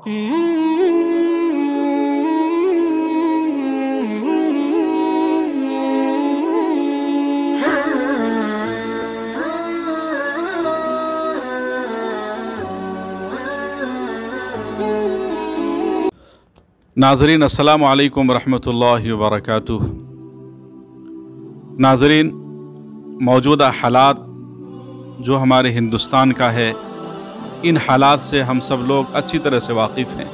नाज़रीन अस्सलामु अलैकुम वरहमतुल्लाहि वबरकातुहू। नाज़रीन, मौजूदा हालात जो हमारे हिंदुस्तान का है, इन हालात से हम सब लोग अच्छी तरह से वाकिफ़ हैं।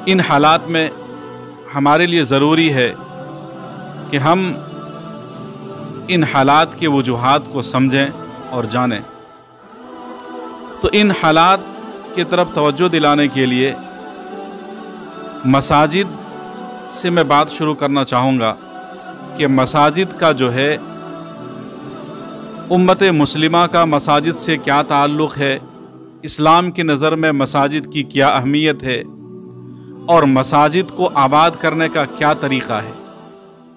इन हालात में हमारे लिए ज़रूरी है कि हम इन हालात के वजूहात को समझें और जानें। तो इन हालात की तरफ तवज्जो दिलाने के लिए मसाजिद से मैं बात शुरू करना चाहूँगा कि मसाजिद का जो है, उम्मत मुस्लिमा का मसाजिद से क्या ताल्लुक़ है, इस्लाम की नज़र में मसाजिद की क्या अहमियत है और मसाजिद को आबाद करने का क्या तरीक़ा है,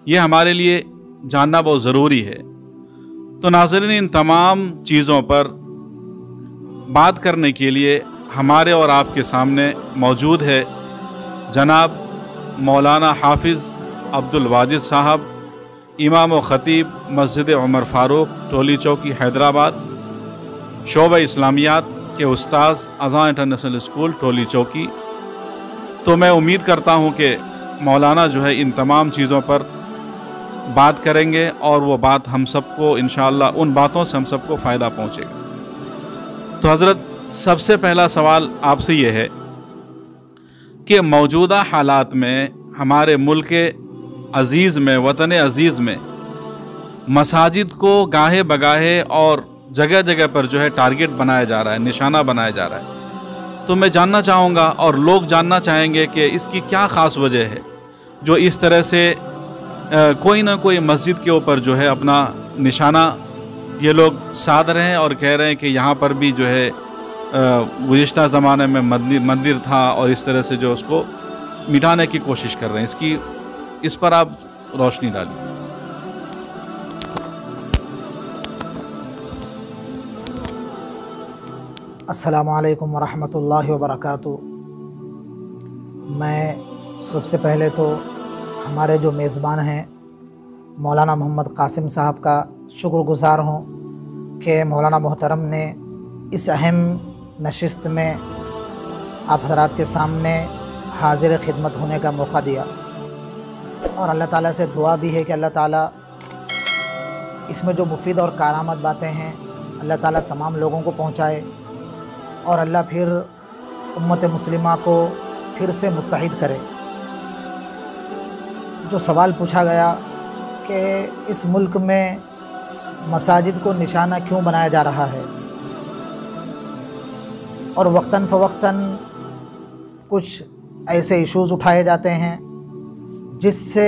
ये हमारे लिए जानना बहुत ज़रूरी है। तो नाज़रीन, इन तमाम चीज़ों पर बात करने के लिए हमारे और आपके सामने मौजूद है जनाब मौलाना हाफिज़ अब्दुल वाजिद साहब, इमाम व ख़तीब मस्जिद उमर फ़ारूक, टोली चौकी, हैदराबाद, शोबा इस्लामियात के उस्ताद, अज़ान इंटरनेशनल स्कूल, टोली चौकी। तो मैं उम्मीद करता हूँ कि मौलाना जो है इन तमाम चीज़ों पर बात करेंगे और वो बात हम सबको इंशाअल्लाह, उन बातों से हम सबको फ़ायदा पहुँचेगा। तो हज़रत, सबसे पहला सवाल आपसे ये है कि मौजूदा हालात में हमारे मुल्क अज़ीज़ में, वतन अज़ीज़ में मसाजिद को गाहे बगाहे और जगह जगह पर जो है टारगेट बनाया जा रहा है, निशाना बनाया जा रहा है। तो मैं जानना चाहूँगा और लोग जानना चाहेंगे कि इसकी क्या ख़ास वजह है जो इस तरह से कोई ना कोई मस्जिद के ऊपर जो है अपना निशाना ये लोग साध रहे हैं और कह रहे हैं कि यहाँ पर भी जो है गुज़िश्ता ज़माने में मंदिर था और इस तरह से जो उसको मिटाने की कोशिश कर रहे हैं। इस पर आप रोशनी डालिए। अस्सलामु अलैकुम वरहमतुल्लाहि वबरकातुहू। मैं सबसे पहले तो हमारे जो मेज़बान हैं मौलाना मोहम्मद कासिम साहब का शुक्रगुज़ार हूँ कि मौलाना मोहतरम ने इस अहम नशिस्त में आप हज़रात के सामने हाजिर खिदमत होने का मौका दिया। और अल्लाह ताला से दुआ भी है कि अल्लाह ताला इसमें जो मुफीद और कारआमद बातें हैं अल्लाह ताला तमाम लोगों को पहुँचाए और अल्लाह फिर उम्मत मुस्लिमा को फिर से मुत्तहिद करे। जो सवाल पूछा गया कि इस मुल्क में मसाजिद को निशाना क्यों बनाया जा रहा है और वक्तन फ़वक्तन कुछ ऐसे इश्यूज़ उठाए जाते हैं जिससे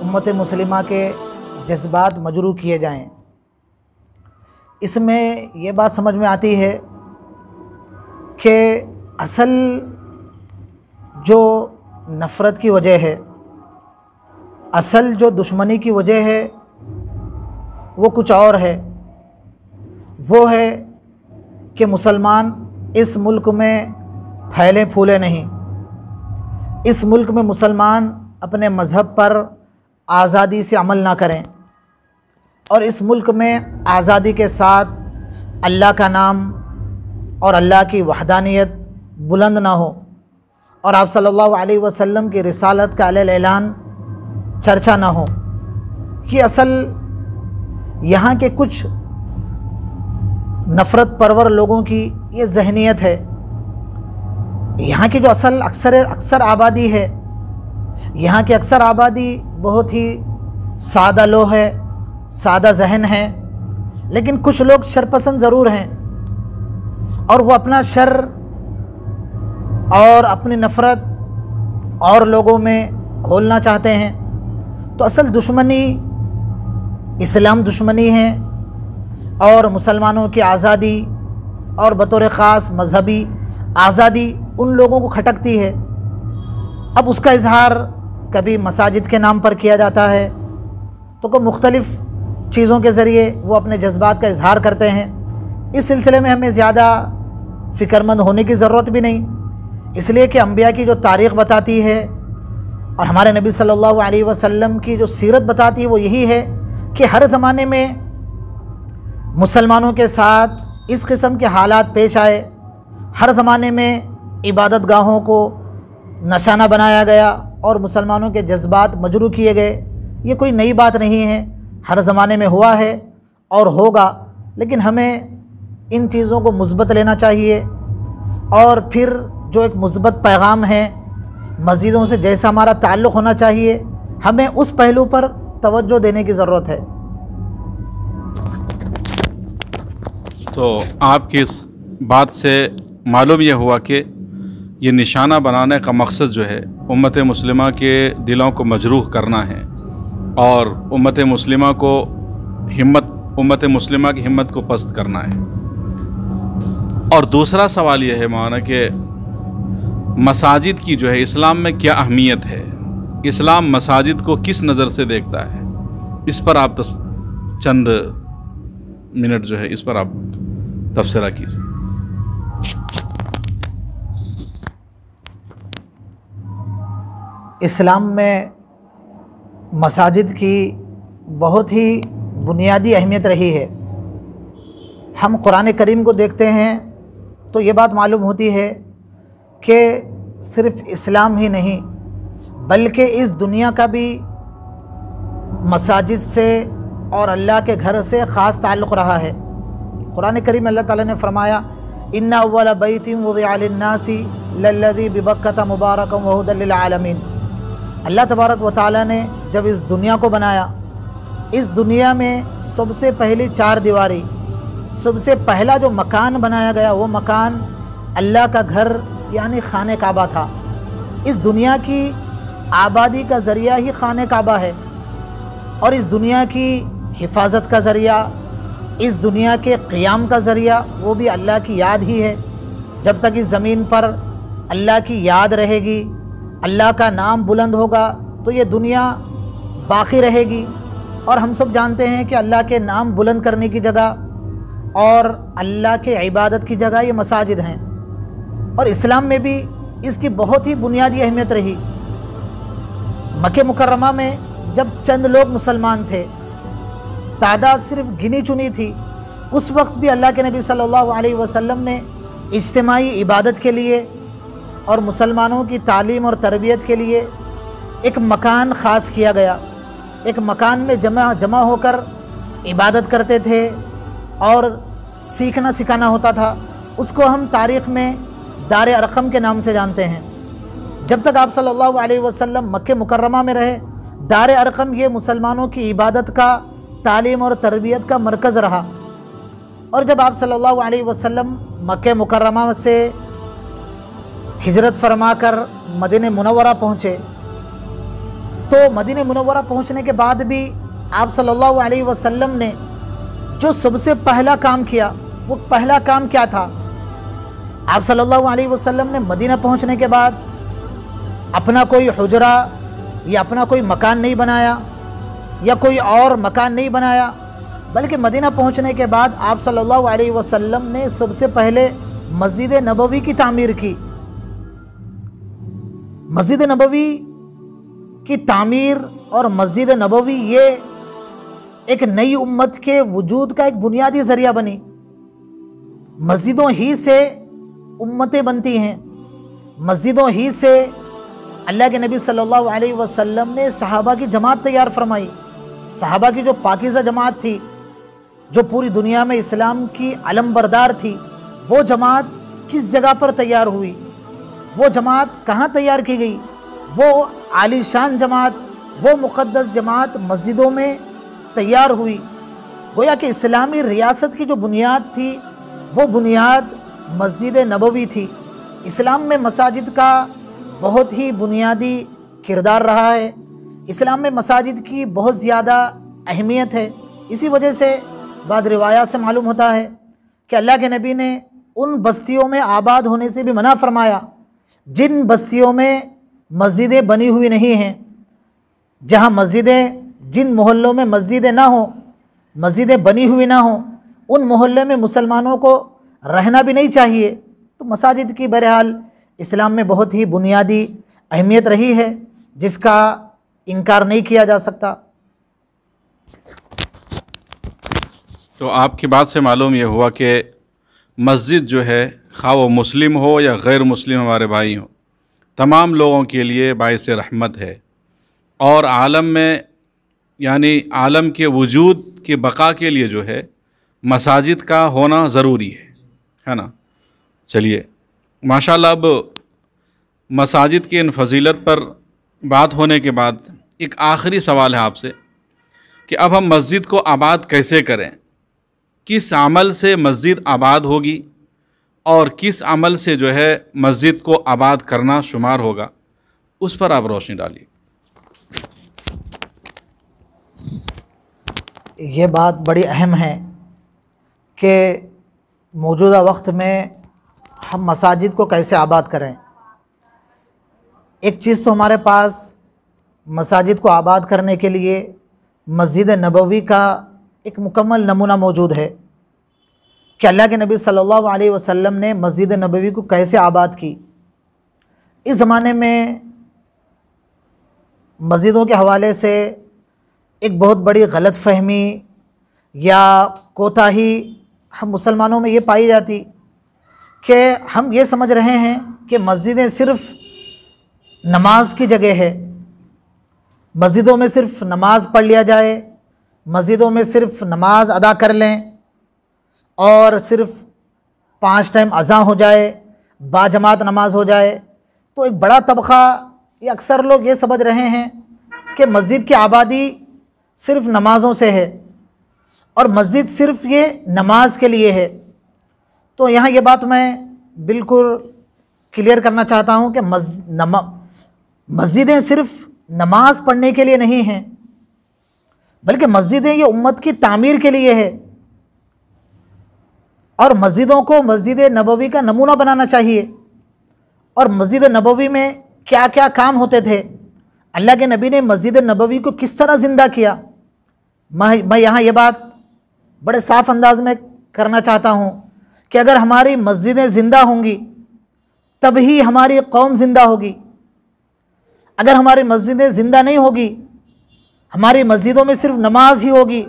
उम्मत मुस्लिमा के जज्बात मजरूह किए जाएं। इसमें ये बात समझ में आती है कि असल जो नफ़रत की वजह है, असल जो दुश्मनी की वजह है वो कुछ और है। वो है कि मुसलमान इस मुल्क में फैले फूले नहीं। इस मुल्क में मुसलमान अपने मज़हब पर आज़ादी से अमल ना करें और इस मुल्क में आज़ादी के साथ अल्लाह का नाम और अल्लाह की वहदानियत बुलंद ना हो और आप सल्लल्लाहु अलैहि वसल्लम की रिसालत का ऐलान चर्चा ना हो। कि असल यहाँ के कुछ नफ़रत परवर लोगों की ये जहनीत है। यहाँ की जो अक्सर आबादी है, यहाँ की अक्सर आबादी बहुत ही सादा लो है, सादा जहन है, लेकिन कुछ लोग शरपसंद ज़रूर हैं और वो अपना शर और अपनी नफ़रत और लोगों में घोलना चाहते हैं। तो असल दुश्मनी इस्लाम दुश्मनी है और मुसलमानों की आज़ादी और बतौर ख़ास मजहबी आज़ादी उन लोगों को खटकती है। अब उसका इजहार कभी मसाजिद के नाम पर किया जाता है तो कोई मुख्तलिफ़ चीज़ों के ज़रिए वो अपने जज्बात का इजहार करते हैं। इस सिलसिले में हमें ज़्यादा फ़िक्रमंद होने की ज़रूरत भी नहीं, इसलिए कि अंबिया की जो तारीख़ बताती है और हमारे नबी सल्लल्लाहु अलैहि वसल्लम की जो सीरत बताती है वो यही है कि हर ज़माने में मुसलमानों के साथ इस किस्म के हालात पेश आए। हर ज़माने में इबादत गाहों को निशाना बनाया गया और मुसलमानों के जज्बात मजरूह किए गए। ये कोई नई बात नहीं है, हर ज़माने में हुआ है और होगा, लेकिन हमें इन चीज़ों को मुस्बत लेना चाहिए और फिर जो एक मुस्बत पैगाम है मस्जिदों से जैसा हमारा ताल्लुक़ होना चाहिए, हमें उस पहलू पर तवज्जो देने की ज़रूरत है। तो आपकी इस बात से मालूम यह हुआ कि ये निशाना बनाने का मकसद जो है उम्मत मुस्लिमा के दिलों को मजरूह करना है और उम्मत मुस्लिमा की हिम्मत को पस्त करना है। और दूसरा सवाल यह है मौलाना कि मसाजिद की जो है इस्लाम में क्या अहमियत है, इस्लाम मसाजिद को किस नज़र से देखता है, इस पर आप चंद मिनट जो है इस पर आप तबसरा कीजिए। इस्लाम में मसाजिद की बहुत ही बुनियादी अहमियत रही है। हम कुरान करीम को देखते हैं तो ये बात मालूम होती है कि सिर्फ़ इस्लाम ही नहीं बल्कि इस दुनिया का भी मसाजिद से और अल्लाह के घर से ख़ास ताल्लुक़ रहा है। कुरान करीम अल्लाह ताला ने फरमाया, इन्ना अव्वल बैतिन वुदिअ लिन्नासी लल्लज़ी बिबक्कता मुबारकन व हुदल लिल आलमीन। अल्लाह तबारक व तआला ने जब इस दुनिया को बनाया, इस दुनिया में सबसे पहली चार दीवारी, सबसे पहला जो मकान बनाया गया वो मकान अल्लाह का घर यानी खाने काबा था। इस दुनिया की आबादी का ज़रिया ही खाने काबा है और इस दुनिया की हिफाजत का ज़रिया, इस दुनिया के क़ियाम का ज़रिया वो भी अल्लाह की याद ही है। जब तक इस ज़मीन पर अल्लाह की याद रहेगी, अल्लाह का नाम बुलंद होगा तो ये दुनिया बाक़ी रहेगी। और हम सब जानते हैं कि अल्लाह के नाम बुलंद करने की जगह और अल्लाह के इबादत की जगह ये मसाजिद हैं और इस्लाम में भी इसकी बहुत ही बुनियादी अहमियत रही। मक्के मुकर्रमा में जब चंद लोग मुसलमान थे, तादाद सिर्फ गिनी चुनी थी, उस वक्त भी अल्लाह के नबी सल्लल्लाहु अलैहि वसल्लम ने इज्तिमाई इबादत के लिए और मुसलमानों की तालीम और तरबियत के लिए एक मकान ख़ास किया गया। एक मकान में जमा होकर इबादत करते थे और सीखना सिखाना होता था। उसको हम तारीख़ में दार अरक़म के नाम से जानते हैं। जब तक आप सल्लल्लाहु अलैहि वसल्लम मक्के मुकर्रमा में रहे, दार अरक़म ये मुसलमानों की इबादत का, तालीम और तरबियत का मरकज़ रहा। और जब आप सल्लल्लाहु अलैहि वसल्लम मक्के मुकर्रमा से हिजरत फरमाकर मदीने मुनव्वरा पहुँचे, तो मदीने मुनव्वरा पहुँचने के बाद भी आप सल्लल्लाहु अलैहि वसल्लम ने जो सबसे पहला काम किया, वो पहला काम क्या था? आप सल्लल्लाहु अलैहि वसल्लम ने मदीना पहुँचने के बाद अपना कोई हुजरा या अपना कोई मकान नहीं बनाया या कोई और मकान नहीं बनाया, बल्कि मदीना पहुँचने के बाद आप सल्लल्लाहु अलैहि वसल्लम ने सबसे पहले मस्जिद नबवी की तामीर की। मस्जिद नबवी की तामीर और मस्जिद नबवी ये एक नई उम्मत के वजूद का एक बुनियादी ज़रिया बनी। मस्जिदों ही से उम्मतें बनती हैं, मस्जिदों ही से अल्लाह के नबी सल्लल्लाहु अलैहि वसल्लम ने सहाबा की जमात तैयार फरमाई। सहाबा की जो पाकीज़ा जमात थी, जो पूरी दुनिया में इस्लाम की अलमबरदार थी, वो जमात किस जगह पर तैयार हुई, वो जमात कहाँ तैयार की गई? वो आलीशान जमात, वो मुक़द्दस जमात मस्जिदों में तैयार हुई। गोया कि इस्लामी रियासत की जो बुनियाद थी वो बुनियाद मस्जिद नबवी थी। इस्लाम में मसाजिद का बहुत ही बुनियादी किरदार रहा है। इस्लाम में मसाजिद की बहुत ज़्यादा अहमियत है। इसी वजह से बाद रिवायात से मालूम होता है कि अल्लाह के नबी ने उन बस्तियों में आबाद होने से भी मना फरमाया जिन बस्तियों में मस्जिदें बनी हुई नहीं हैं। जहाँ मस्जिदें, जिन मोहल्लों में मस्जिदें ना हो, मस्जिदें बनी हुई ना हो, उन मोहल्ले में मुसलमानों को रहना भी नहीं चाहिए। तो मसाजिद की बहरहाल इस्लाम में बहुत ही बुनियादी अहमियत रही है जिसका इनकार नहीं किया जा सकता। तो आपकी बात से मालूम यह हुआ कि मस्जिद जो है, खा वो मुस्लिम हो या गैर मुस्लिम हमारे भाई हों, तमाम लोगों के लिए बाइस रहमत है और आलम में यानी आलम के वजूद की बका के लिए जो है मसाजिद का होना ज़रूरी है ना। चलिए माशाल्लाह, अब मसाजिद की इन फजीलत पर बात होने के बाद एक आखिरी सवाल है आपसे कि अब हम मस्जिद को आबाद कैसे करें, किस अमल से मस्जिद आबाद होगी और किस अमल से जो है मस्जिद को आबाद करना शुमार होगा, उस पर आप रोशनी डालिए। ये बात बड़ी अहम है कि मौजूदा वक्त में हम मसाजिद को कैसे आबाद करें। एक चीज़ तो हमारे पास मसाजिद को आबाद करने के लिए मस्जिद नबवी का एक मुकम्मल नमूना मौजूद है कि अल्लाह के नबी सल्लल्लाहु अलैहि वसल्लम ने मस्जिद नबवी को कैसे आबाद की। इस ज़माने में मस्जिदों के हवाले से एक बहुत बड़ी गलत फहमी या कोताही हम मुसलमानों में ये पाई जाती कि हम ये समझ रहे हैं कि मस्जिदें सिर्फ़ नमाज की जगह है, मस्जिदों में सिर्फ़ नमाज पढ़ लिया जाए, मस्जिदों में सिर्फ़ नमाज अदा कर लें और सिर्फ़ 5 टाइम अज़ा हो जाए, बाजमात नमाज हो जाए। तो एक बड़ा तबक़ा ये अक्सर लोग ये समझ रहे हैं कि मस्जिद की आबादी सिर्फ़ नमाज़ों से है और मस्जिद सिर्फ़ ये नमाज के लिए है। तो यहाँ ये बात मैं बिल्कुल क्लियर करना चाहता हूँ कि मस्जिदें सिर्फ़ नमाज पढ़ने के लिए नहीं हैं, बल्कि मस्जिदें ये उम्मत की तामीर के लिए है और मस्जिदों को मस्जिद नबवी का नमूना बनाना चाहिए। और मस्जिद नबवी में क्या क्या काम होते थे, अल्लाह के नबी ने मस्जिद नबवी को किस तरह ज़िंदा किया, मैं यहाँ ये बात बड़े साफ़ अंदाज में करना चाहता हूँ कि अगर हमारी मस्जिदें ज़िंदा होंगी तभी हमारी कौम ज़िंदा होगी। अगर हमारी मस्जिदें ज़िंदा नहीं होगी, हमारी मस्जिदों में सिर्फ नमाज ही होगी,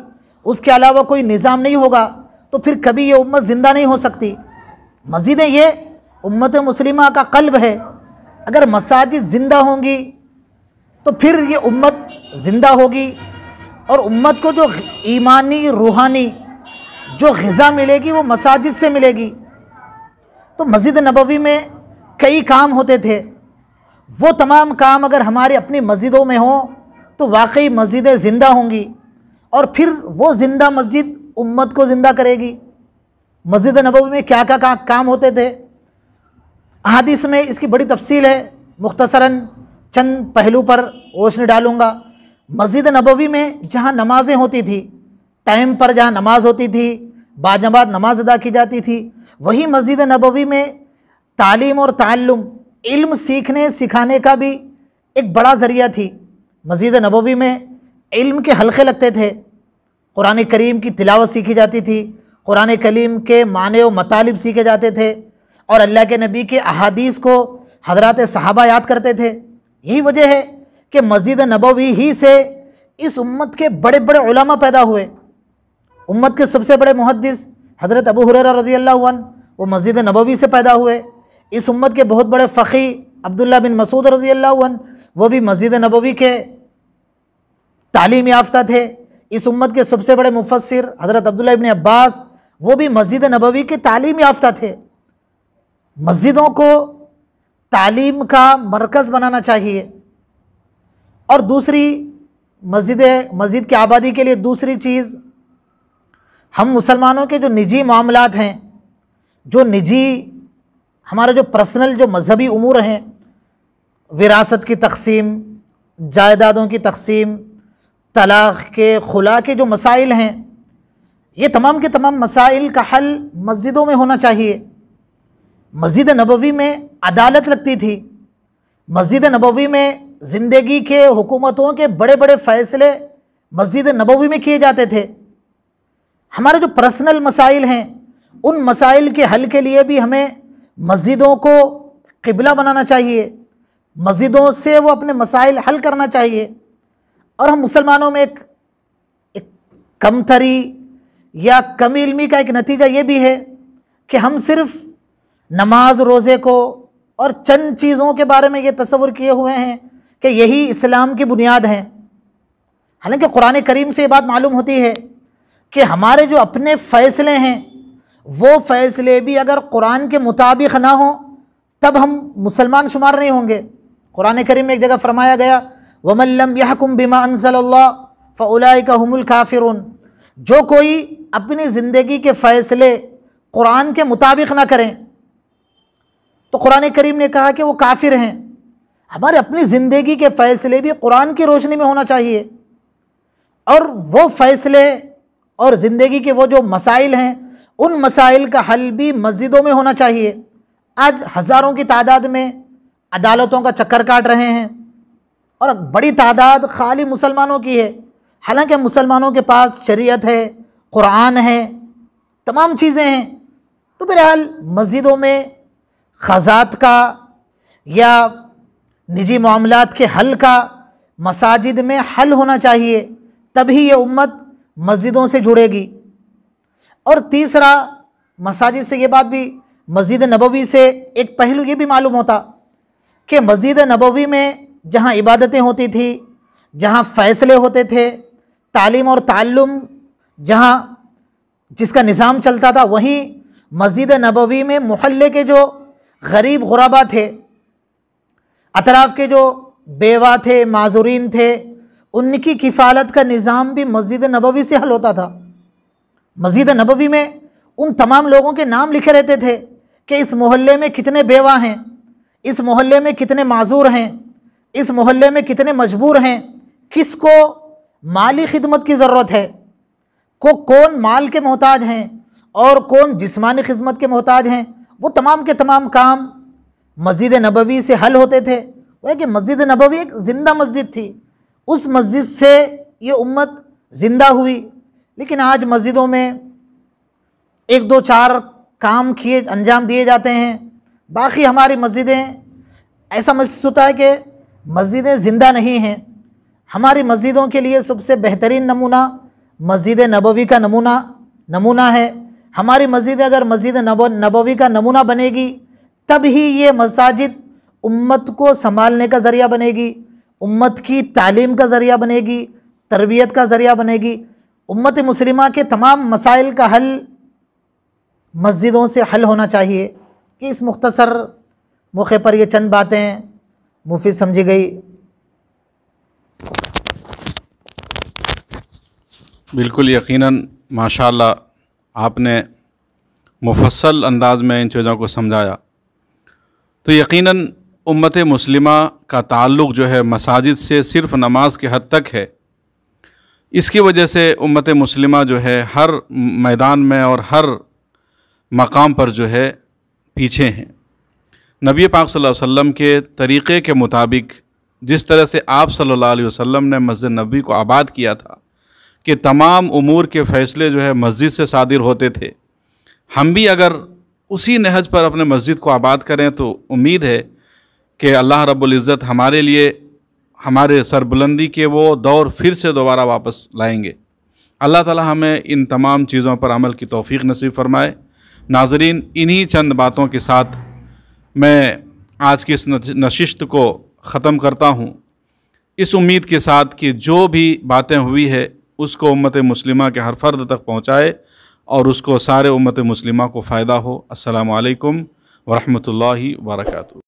उसके अलावा कोई निज़ाम नहीं होगा, तो फिर कभी ये उम्मत ज़िंदा नहीं हो सकती। मस्जिदें ये उम्मत मुस्लिमा का क़ल्ब है। अगर मसाजिद ज़िंदा होंगी तो फिर ये उम्मत ज़िंदा होगी और उम्मत को जो ईमानी रूहानी जो ग़िज़ा मिलेगी वो मसाजिद से मिलेगी। तो मस्जिद नबवी में कई काम होते थे, वो तमाम काम अगर हमारी अपनी मस्जिदों में हों तो वाकई मस्जिदें ज़िंदा होंगी और फिर वो ज़िंदा मस्जिद उम्मत को ज़िंदा करेगी। मस्जिद नबवी में क्या क्या काम होते थे, अहादीस में इसकी बड़ी तफसील है, मुख्तसरन चंद पहलू पर रोशनी डालूँगा। मस्जिद नबवी में जहाँ नमाज़ें होती थी, टाइम पर जहाँ नमाज होती थी, बाजमात नमाज अदा की जाती थी, वही मस्जिद नबवी में तालीम और ताल्लुम, इल्म सीखने सिखाने का भी एक बड़ा ज़रिया थी। मस्जिद नबवी में इल्म के हलक़े लगते थे, कुरान करीम की तिलावत सीखी जाती थी, कुरान करीम के माने व मतालिब सीखे जाते थे और अल्लाह के नबी के अहादीस को हज़रात सहाबा याद करते थे। यही वजह है कि मस्जिद नबवी ही से इस उम्मत के बड़े बड़े उलमा पैदा हुए। उम्मत के सबसे बड़े मुहद्दिस हज़रत अबू हुरैरा रज़ियल्लाहु अन्हु वो मस्जिद नबवी से पैदा हुए। इस उम्मत के बहुत बड़े फ़क़ी अब्दुल्ला बिन मसूद रज़ियल्लाहु अन्हु वो भी मस्जिद नबवी के तालीम याफ्ता थे। इस उम्मत के सबसे बड़े मुफस्सिर हज़रत अब्दुल्ला इब्न अब्बास वो भी मस्जिद नबवी के तालीम याफ्ता थे। मस्जिदों को तालीम का मरकज़ बनाना चाहिए। और दूसरी मस्जिद की आबादी के लिए दूसरी चीज़, हम मुसलमानों के जो निजी मामलात हैं, जो निजी हमारे जो पर्सनल जो मजहबी उमूर हैं, विरासत की तकसीम, जायदादों की तकसीम, तलाक़ के खुला के जो मसाइल हैं, ये तमाम के तमाम मसाइल का हल मस्जिदों में होना चाहिए। मस्जिद नबवी में अदालत लगती थी, मस्जिद नबवी में ज़िंदगी के हुकूमतों के बड़े बड़े फ़ैसले मस्जिद नबवी में किए जाते थे। हमारे जो पर्सनल मसाइल हैं, उन मसाइल के हल के लिए भी हमें मस्जिदों को क़िबला बनाना चाहिए, मस्जिदों से वो अपने मसाइल हल करना चाहिए। और हम मुसलमानों में एक कमतरी या कम इल्मी का एक नतीजा ये भी है कि हम सिर्फ नमाज रोज़े को और चंद चीज़ों के बारे में ये तसव्वुर किए हुए हैं कि यही इस्लाम की बुनियाद हैं। हालांकि कुरान करीम से ये बात मालूम होती है कि हमारे जो अपने फ़ैसले हैं वो फ़ैसले भी अगर कुरान के मुताबिक ना हो तब हम मुसलमान शुमार नहीं होंगे। कुरान करीम में एक जगह फरमाया गया, वमन लम यहकुम बिमा अंज़लल्लाह फ़उलाइका हुमुल काफ़िरून। जो कोई अपनी ज़िंदगी के फ़ैसले कुरान के मुताबिक ना करें तो कुरान करीम ने कहा कि वो काफिर हैं। हमारे अपनी ज़िंदगी के फ़ैसले भी कुरान की रोशनी में होना चाहिए और वो फ़ैसले और ज़िंदगी के वो जो मसाइल हैं उन मसाइल का हल भी मस्जिदों में होना चाहिए। आज हज़ारों की तादाद में अदालतों का चक्कर काट रहे हैं और बड़ी तादाद खाली मुसलमानों की है। हालांकि मुसलमानों के पास शरीयत है, कुरान है, तमाम चीज़ें हैं, तो बहरहाल मस्जिदों में ख़ज़ात का या निजी मामलात के हल का मसाजिद में हल होना चाहिए, तभी ये उम्मत मस्जिदों से जुड़ेगी। और तीसरा, मसाजिद से ये बात भी, मस्जिद नबवी से एक पहलू ये भी मालूम होता कि मस्जिद नबवी में जहाँ इबादतें होती थी, जहाँ फ़ैसले होते थे, तालीम और ताल्लुम जहाँ जिसका निज़ाम चलता था, वहीं मस्जिद नबवी में मोहल्ले के जो गरीब गुरबा थे, अतराफ़ के जो बेवा थे, माज़ूरीन थे, उनकी किफ़ालत का निज़ाम भी मस्जिद नबवी से हल होता था। मस्जिद नबवी में उन तमाम लोगों के नाम लिखे रहते थे कि इस मोहल्ले में कितने बेवा हैं, इस मोहल्ले में कितने माजूर हैं, इस मोहल्ले में कितने मजबूर हैं, किसको माली खिदमत की ज़रूरत है, कौन माल के मोहताज हैं और कौन जिस्मानी खिदमत के मोहताज हैं। वो तमाम के तमाम काम मस्जिद नबवी से हल होते थे। वो है कि मस्जिद नबवी एक ज़िंदा मस्जिद थी, उस मस्जिद से ये उम्मत ज़िंदा हुई। लेकिन आज मस्जिदों में एक दो चार काम किए अंजाम दिए जाते हैं, बाकी हमारी मस्जिदें ऐसा महसूस होता है कि मस्जिदें ज़िंदा नहीं हैं। हमारी मस्जिदों के लिए सबसे बेहतरीन नमूना मस्जिद नबवी का नमूना है। हमारी मस्जिद अगर मस्जिद नबवी का नमूना बनेगी तब ही ये मसाजिद उम्मत को संभालने का ज़रिया बनेगी, उम्मत की तालीम का ज़रिया बनेगी, तरबियत का ज़रिया बनेगी। उम्मत मुस्लिमा के तमाम मसाइल का हल मस्जिदों से हल होना चाहिए। कि इस मुख्तसर मौके पर ये चंद बातें मुफीद समझी गई। बिल्कुल यकीनन माशाअल्लाह आपने मुफस्सल अंदाज में इन चीज़ों को समझाया। तो यकीनन उम्मत मुस्लिमा का ताल्लुक़ जो है मसाजिद से सिर्फ़ नमाज के हद तक है। इसकी वजह से उम्मत मुस्लिमा जो है हर मैदान में और हर मकाम पर जो है पीछे हैं। नबी पाक सल्लल्लाहु अलैहि वसल्लम के तरीक़े के मुताबिक जिस तरह से आप सल्लल्लाहु अलैहि वसल्लम ने मस्जिद नबवी को आबाद किया था कि तमाम उमूर के फ़ैसले जो है मस्जिद से सादिर होते थे, हम भी अगर उसी नहज पर अपने मस्जिद को आबाद करें तो उम्मीद है कि अल्लाह रब्बुल इज़्ज़त हमारे लिए हमारे सरबुलंदी के वो दौर फिर से दोबारा वापस लाएंगे। अल्लाह ताला हमें इन तमाम चीज़ों पर अमल की तौफ़ीक़ नसीब फ़रमाए। नाज़रीन, इन्हीं चंद बातों के साथ मैं आज की इस नशिस्त को ख़त्म करता हूँ, इस उम्मीद के साथ कि जो भी बातें हुई है उसको उम्मत मुस्लिमा के हर फ़र्द तक पहुँचाए और उसको सारे उम्मत मुस्लिमा को फ़ायदा हो। अस्सलामु अलैकुम व रहमतुल्लाहि व बरकातुहू।